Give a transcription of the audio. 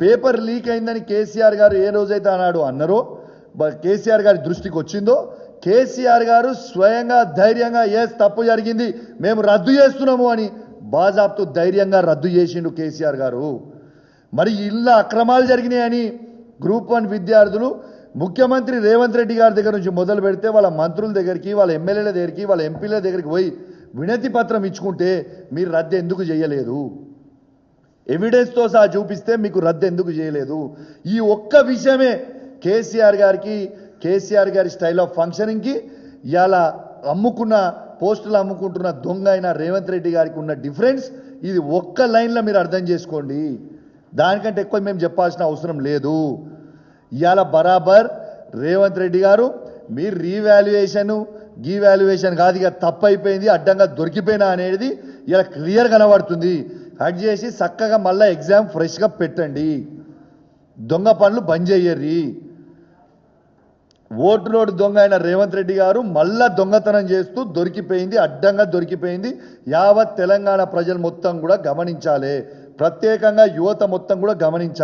Paper leak అయిందని కేసీఆర్ గారు ఏ రోజైతే అన్నాడు అన్నారో కేసీఆర్ గారి దృష్టికి వచ్చిందో కేసీఆర్ గారు స్వయంగా ధైర్యంగా తప్పు జరిగింది మేము రద్దు చేస్తున్నాము అని బాజాబ్తు ధైర్యంగా రద్దు చేసిండు కేసీఆర్ గారు. మరి ఇళ్ళ అక్రమాలు జరిగినాయని గ్రూప్ 1 విద్యార్థులు ముఖ్యమంత్రి రేవంత్ రెడ్డి గారి దగ్గర నుంచి మొదలు పెడితే వాళ్ళ మంత్రుల దగ్గరికి వాళ్ళ ఎమ్మెల్యేల దగ్గరికి వాళ్ళ ఎంపీల దగ్గరికి పోయి వినతి పత్రం ఇచ్చుకుంటే మీరు రద్దు ఎందుకు చేయలేదు? ఎవిడెన్స్తో సహా చూపిస్తే మీకు రద్దు ఎందుకు చేయలేదు? ఈ ఒక్క విషయమే కేసీఆర్ గారి స్టైల్ ఆఫ్ ఫంక్షనింగ్కి ఇలా అమ్ముకున్న పోస్టులు అమ్ముకుంటున్న దొంగ అయిన రేవంత్ రెడ్డి గారికి ఉన్న డిఫరెన్స్ ఇది ఒక్క లైన్లో మీరు అర్థం చేసుకోండి. దానికంటే ఎక్కువ మేము చెప్పాల్సిన అవసరం లేదు. ఇవాళ బరాబర్ రేవంత్ రెడ్డి గారు మీరు గీవాల్యుయేషన్ కాదు, ఇక తప్పు అయిపోయింది, అడ్డంగా దొరికిపోయినా అనేది ఇలా క్లియర్ కనబడుతుంది. కట్ చేసి చక్కగా మళ్ళీ ఎగ్జామ్ ఫ్రెష్గా పెట్టండి, దొంగ పనులు బంద్ చెయ్యర్రి. ఓటులోడు దొంగ అయిన రేవంత్ రెడ్డి గారు మళ్ళా దొంగతనం చేస్తూ దొరికిపోయింది, అడ్డంగా దొరికిపోయింది. యావత్ తెలంగాణ ప్రజలు మొత్తం కూడా గమనించాలి, ప్రత్యేకంగా యువత మొత్తం కూడా గమనించాలి.